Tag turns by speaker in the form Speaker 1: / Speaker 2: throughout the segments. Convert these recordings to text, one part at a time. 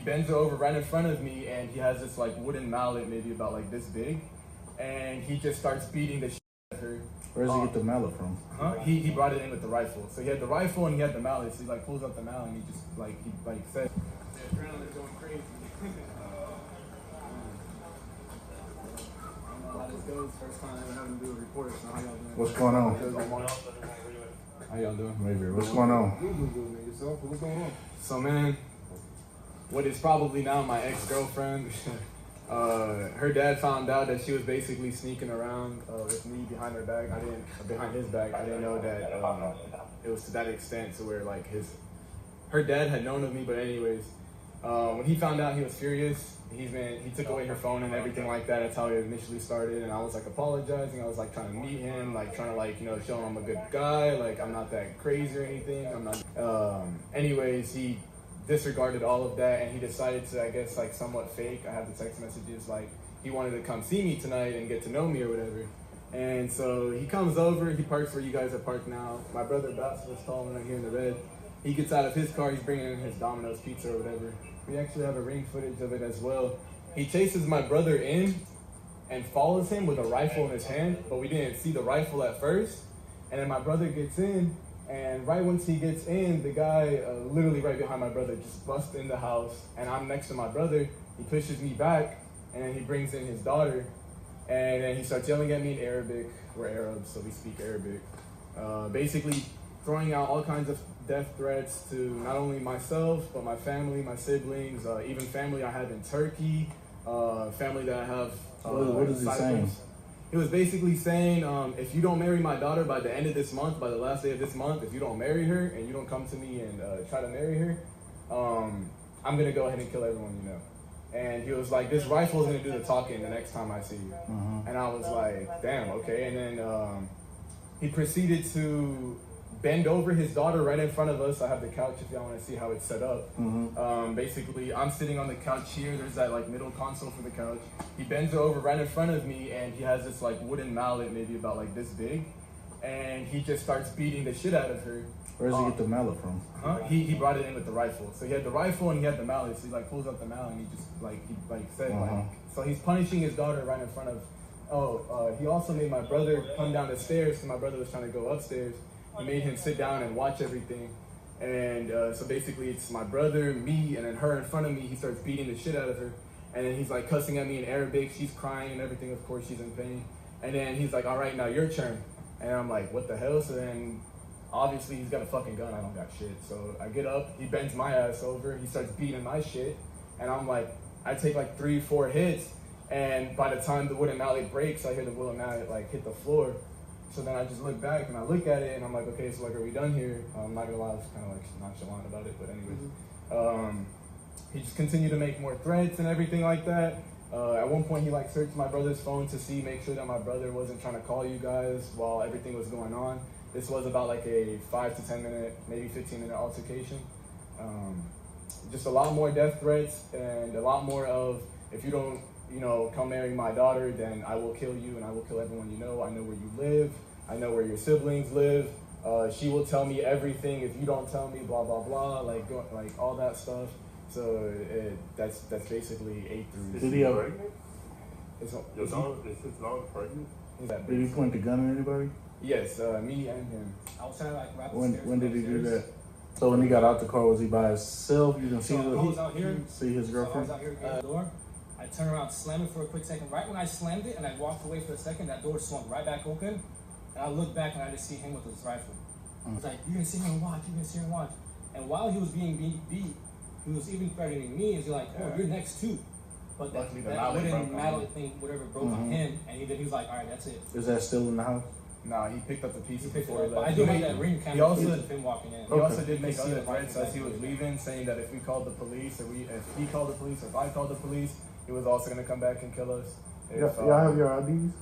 Speaker 1: bends over right in front of me, and he has this like wooden mallet, maybe about like this big, and he just starts beating the shit out of her.
Speaker 2: Where does he get the mallet from?
Speaker 1: He brought it in with the rifle. So he had the rifle and he had the mallet. So he like pulls up the mallet and he just like said, "The adrenaline's going crazy." I don't know how this goes. First time I ever having to do a report. So how y'all doing?
Speaker 2: What's going on?
Speaker 1: How y'all doing?
Speaker 2: Maybe. What's going on?
Speaker 3: You doing good, man. Yourself? What's going on?
Speaker 1: So man, what is probably now my ex-girlfriend, her dad found out that she was basically sneaking around with me behind her back. Behind his back. I didn't know that it was to that extent to where like her dad had known of me. But anyways, when he found out, he was furious. He took away her phone and everything like that. That's how it initially started. And I was like apologizing. I was like trying to meet him, like trying to like, you know, show him I'm a good guy. Like I'm not that crazy or anything. I'm not. Anyways, he disregarded all of that and he decided to, I guess, like somewhat fake. I have the text messages like he wanted to come see me tonight and get to know me or whatever. And so he comes over. He parks where you guys are parked now. My brother Bass was calling right here in the red. He gets out of his car. He's bringing in his Domino's pizza or whatever. We actually have a ring footage of it as well. He chases my brother in and follows him with a rifle in his hand, but we didn't see the rifle at first. And then my brother gets in, and right once he gets in, the guy literally right behind my brother just busts in the house, and I'm next to my brother. He pushes me back, and then he brings in his daughter, and then he starts yelling at me in Arabic. We're Arabs, so we speak Arabic. Basically throwing out all kinds of death threats to not only myself, but my family, my siblings, even family I have in Turkey, family that I have.
Speaker 2: What is he saying?
Speaker 1: He was basically saying, if you don't marry my daughter by the end of this month, by the last day of this month, if you don't marry her and you don't come to me and try to marry her, I'm going to go ahead and kill everyone you know. And he was like, this rifle is going to do the talking the next time I see you. And I was like, damn, okay. And then he proceeded to bend over his daughter right in front of us. I have the couch if y'all want to see how it's set up. Basically, I'm sitting on the couch here. There's that like middle console for the couch. He bends her over right in front of me, and he has this like wooden mallet, maybe about like this big, and he just starts beating the shit out of her.
Speaker 2: Where does he get the mallet from?
Speaker 1: He brought it in with the rifle. So he had the rifle and he had the mallet. So he like pulls up the mallet and he just said like, so he's punishing his daughter right in front of. He also made my brother come down the stairs because my brother was trying to go upstairs. He made him sit down and watch everything. And so basically it's my brother, me, and then her in front of me. He starts beating the shit out of her. And then he's like cussing at me in Arabic. She's crying and everything. Of course, she's in pain. And then he's like, all right, now your turn. And I'm like, what the hell? So then obviously he's got a fucking gun. I don't got shit. So I get up. He bends my ass over. He starts beating my shit. And I'm like, I take like 3-4 hits. And by the time the wooden mallet breaks, I hear the wooden mallet like hit the floor. So then I just look back and I look at it and I'm like, okay, so like, are we done here? I'm not gonna lie, I was kind of like nonchalant about it, but anyways. He just continued to make more threats and everything like that. At one point, he like searched my brother's phone to make sure that my brother wasn't trying to call you guys while everything was going on. This was about like a 5 to 10 minute, maybe 15-minute altercation. Just a lot more death threats and a lot more of, if you don't, come marry my daughter, then I will kill you and I will kill everyone you know. I know where you live. I know where your siblings live. She will tell me everything if you don't tell me, blah, blah, blah, like all that stuff. So that's basically A through Z.
Speaker 2: Did he ever?
Speaker 3: Is his daughter pregnant?
Speaker 2: Did he point the gun at anybody?
Speaker 1: Yes, me and him.
Speaker 4: I was trying to like wrap
Speaker 2: When did he do that? So when he got out the car, was he by himself? You can see,
Speaker 4: I was out here.
Speaker 2: See his girlfriend?
Speaker 4: So I was out here at the door. I turned around, slammed it for a quick second. Right when I slammed it and I walked away for a second, that door swung right back open. And I looked back and I just see him with his rifle. I was like, you can sit here and watch, you can sit here and watch. And while he was being beat, he was even threatening me. He's like, oh, you're next too. But that wooden mallet thing, whatever, broke on him. And he was like, all right, that's it.
Speaker 2: Is that still in the house?
Speaker 1: Nah, he picked up the pieces before he left.
Speaker 4: I do have that ring camera of him walking in.
Speaker 1: He also did make other threats as he was leaving, saying that if we called the police, if he called the police, or if I called the police, he was also going to come back and kill us.
Speaker 2: Y'all have your IDs?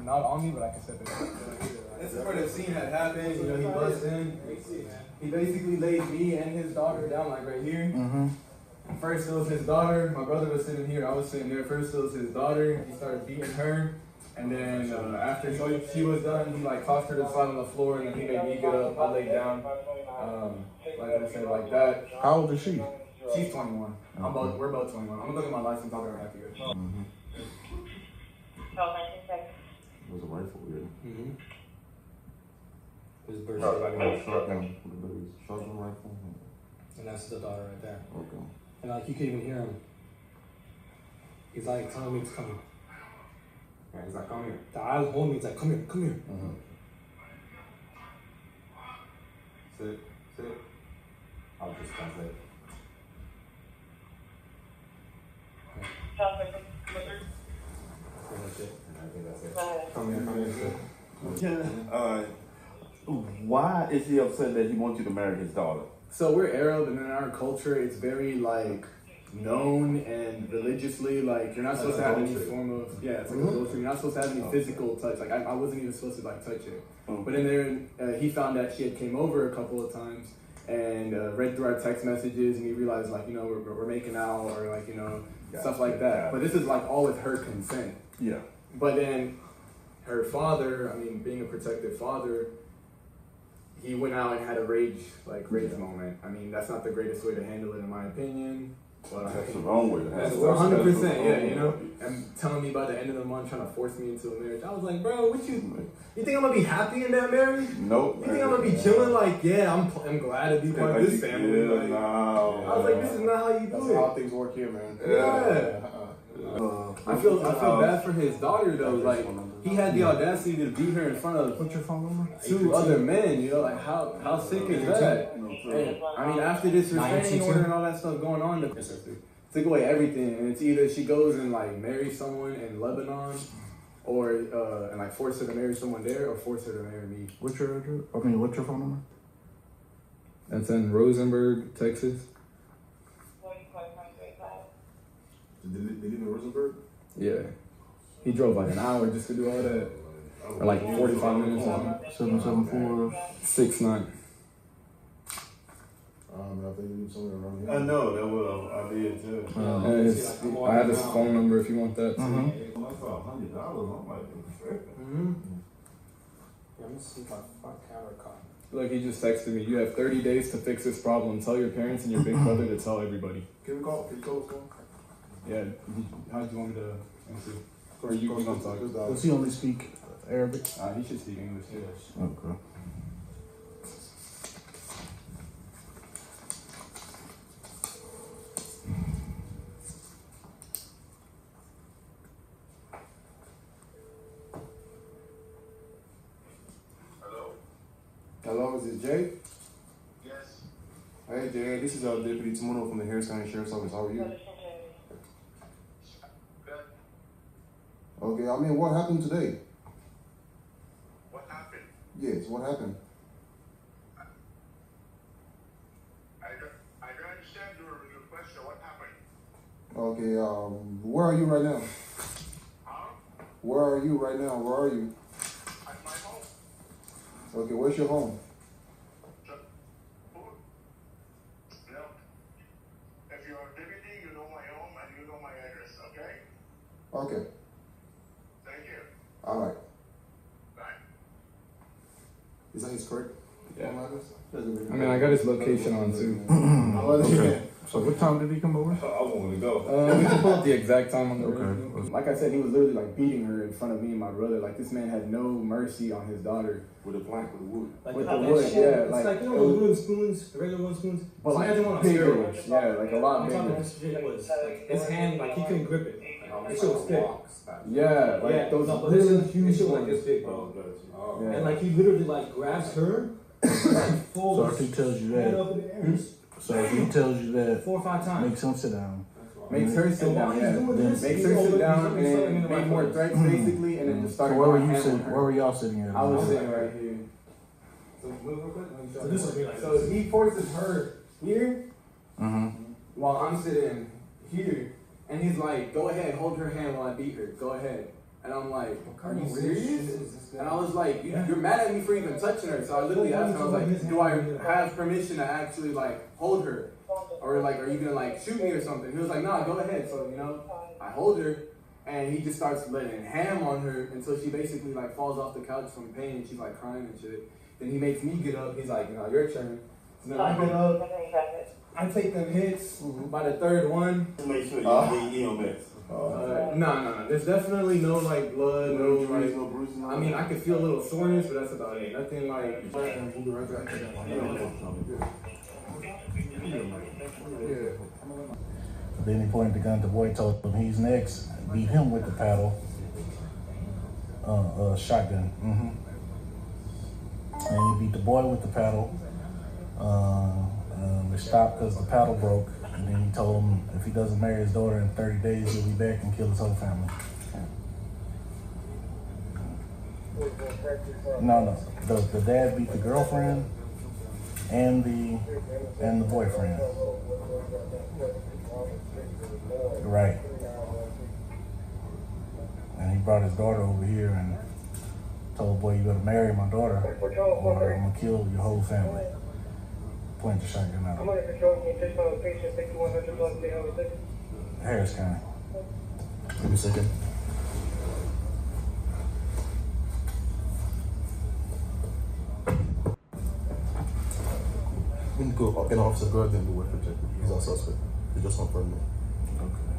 Speaker 1: Not on me, but I can step in. This is where the scene had happened. He buzzed in. He basically laid me and his daughter down like right here. First it was his daughter. My brother was sitting here. I was sitting there. First it was his daughter. He started beating her. And then after she was done, he like tossed her to the side on the floor, and then he made me get up. I laid down, like I said, like that.
Speaker 2: How old is she?
Speaker 1: She's 21. We're both 21. I'm gonna look at my license. I'll be right back to you.
Speaker 2: Mm-hmm. It was a rifle, yeah.
Speaker 4: Mm-hmm. His birth
Speaker 2: Shotgun. Shotgun rifle.
Speaker 4: and that's the daughter right there.
Speaker 2: Okay.
Speaker 4: And like you can even hear him. He's like telling me to come here.
Speaker 1: Yeah, he's like, come here.
Speaker 4: The eyes holding me. He's like, come here, come here.
Speaker 2: Mm-hmm.
Speaker 1: Sit. I'll just translate.
Speaker 4: That's it.
Speaker 1: I think that's it. Come here.
Speaker 3: Why is he upset that he wants you to marry his daughter?
Speaker 1: So we're Arab, and in our culture, it's very like known and religiously like you're not supposed to have any form of it's like adultery. You're not supposed to have any physical touch. Like I wasn't even supposed to like touch her. But in there, he found that she had came over a couple of times and read through our text messages, and he realized like we're making out or like stuff like that. But this is like all with her consent.
Speaker 3: Yeah.
Speaker 1: But then her father, I mean, being a protective father, he went out and had a rage moment. I mean, that's not the greatest way to handle it, in my opinion. But
Speaker 3: That's the wrong way to
Speaker 1: that's
Speaker 3: handle it.
Speaker 1: 100%, yeah, and telling me by the end of the month, trying to force me into a marriage. I was like, bro, you think I'm gonna be happy in that marriage?
Speaker 3: Nope.
Speaker 1: You think I'm gonna be chilling? Like, yeah, I'm glad to be part of this family.
Speaker 3: Yeah,
Speaker 1: Like, I was like, this is not how you do
Speaker 3: That's
Speaker 1: it.
Speaker 3: how things work here, man.
Speaker 1: Yeah. I feel bad for his daughter though. Like he had the audacity to beat her in front of
Speaker 2: What's your phone number?
Speaker 1: 2 other men. Like how sick is that? And, I mean, after this restraining order and all that stuff going on, they took away everything. And it's either she goes and like marries someone in Lebanon, or and like force her to marry someone there, or force her to marry me.
Speaker 2: What's your address? What's your phone number?
Speaker 1: That's in Rosenberg, Texas.
Speaker 3: Did he live in Rosenberg?
Speaker 1: Yeah. He drove like an hour just to do all that. Or like 45 minutes or something.
Speaker 2: 774.
Speaker 1: 69.
Speaker 3: I think he lived somewhere around here.
Speaker 5: I know, that was I did too.
Speaker 1: And I have his phone number if you want that too.
Speaker 2: Mm-hmm.
Speaker 3: That's $100. I'm like,
Speaker 4: Mm-hmm. Yeah, let me see if my camera caught.
Speaker 1: Look, he just texted me. You have 30 days to fix this problem. Tell your parents and your big brother to tell everybody.
Speaker 3: Can we call his phone?
Speaker 1: Yeah. How do you want me to answer? Or you gonna talk?
Speaker 2: Does he only speak Arabic?
Speaker 1: He should speak English too.
Speaker 2: Okay.
Speaker 3: Hello, is it Jay?
Speaker 5: Yes.
Speaker 3: Hey Jay, this is Deputy Timono from the Harris County Sheriff's Office. How are you?
Speaker 5: Good.
Speaker 3: Okay, I mean, what happened today?
Speaker 5: What happened?
Speaker 3: Yes, what happened?
Speaker 5: I don't understand your question. What happened?
Speaker 3: Okay, where are you right now?
Speaker 5: Huh?
Speaker 3: Where are you right now? Where are you?
Speaker 5: At my home.
Speaker 3: Okay, where's your home?
Speaker 5: No. If you're a deputy, you know my home and you know my address, okay?
Speaker 3: Okay,
Speaker 5: Thank you.
Speaker 3: all right.
Speaker 5: Bye.
Speaker 3: Is that his correct?
Speaker 1: Yeah.
Speaker 3: home address?
Speaker 1: I mean, I got his location on too.
Speaker 2: Okay. So what time did he come over?
Speaker 3: I want to go.
Speaker 1: We can pull up the exact time on the
Speaker 2: Okay.
Speaker 1: radio. Like I said, he was literally like beating her in front of me and my brother. Like this man had no mercy on his daughter.
Speaker 3: With a plank, with wood.
Speaker 4: Like
Speaker 1: With
Speaker 4: how
Speaker 1: the
Speaker 4: that
Speaker 1: wood,
Speaker 4: shit-
Speaker 1: yeah,
Speaker 4: It's
Speaker 1: like-
Speaker 4: like you know the wooden spoons, the regular wooden spoons.
Speaker 1: But like
Speaker 4: imagine one on
Speaker 1: bigger
Speaker 4: steroids.
Speaker 1: ones, yeah, like a lot
Speaker 4: I'm talking
Speaker 1: bigger.
Speaker 4: this shit was like his hand, like he couldn't grip it. That shit was thick.
Speaker 1: Yeah, like
Speaker 4: Yeah,
Speaker 1: those
Speaker 4: no, but this
Speaker 1: really
Speaker 4: shit
Speaker 1: huge
Speaker 4: was like
Speaker 1: ones.
Speaker 4: this big, bro.
Speaker 3: Oh,
Speaker 1: Yeah.
Speaker 4: And like he literally like grabs her, like full
Speaker 2: So if he tells you
Speaker 4: head
Speaker 2: that,
Speaker 4: up in the air,
Speaker 2: so if he tells you that,
Speaker 4: 4 or 5 times.
Speaker 2: makes him sit down.
Speaker 1: Makes her sit
Speaker 4: And while
Speaker 1: down,
Speaker 4: he's
Speaker 1: yeah.
Speaker 4: doing
Speaker 2: Then
Speaker 4: this,
Speaker 1: Makes
Speaker 4: he's
Speaker 1: her
Speaker 4: over-
Speaker 1: sit
Speaker 4: he's
Speaker 1: down
Speaker 4: over something in
Speaker 1: and
Speaker 4: the
Speaker 1: make
Speaker 4: right
Speaker 1: more
Speaker 4: place.
Speaker 1: threats basically, and then just
Speaker 2: So
Speaker 1: started
Speaker 2: where were
Speaker 1: going
Speaker 2: you
Speaker 1: ham on
Speaker 2: sitting?
Speaker 1: her.
Speaker 2: Where were y'all sitting at?
Speaker 1: I was sitting right here. So move real quick.
Speaker 4: So this would be like
Speaker 1: So he forces her here
Speaker 2: Mm-hmm.
Speaker 1: while I'm sitting here, and he's like, "Go ahead, hold her hand while I beat her. Go ahead." And I'm like, "Are you serious?" And I was like, "You're mad at me for even touching her." So I literally asked him, I was like, "Do I have permission to actually like hold her, or like, are you gonna like shoot me or something?" He was like, "Nah, go ahead." So I hold her, and he just starts letting ham on her until she basically like falls off the couch from pain, and she's like crying and shit. Then he makes me get up. He's like, "Your turn." So then I get up. I take them hits by the third one.
Speaker 6: Just make sure you don't mess.
Speaker 1: No. There's definitely no like blood, no like.
Speaker 3: No bruises, no.
Speaker 1: I mean, I could feel a little soreness, but that's about it. Nothing like.
Speaker 2: Then he pointed the gun at the boy, told him he's next, beat him with the paddle. Shotgun. And he beat the boy with the paddle. They stopped because the paddle broke. And then he told him if he doesn't marry his daughter in 30 days, he'll be back and kill his whole family. No. The dad beat the girlfriend and the boyfriend. Right. And he brought his daughter over here and told the boy, you better marry my daughter or I'm gonna kill your whole family. Point the shotgun out. Harris County.
Speaker 7: Give me a second. We need to go in Officer Gordon and do a check. He's our suspect. He just confirmed it.
Speaker 2: Okay.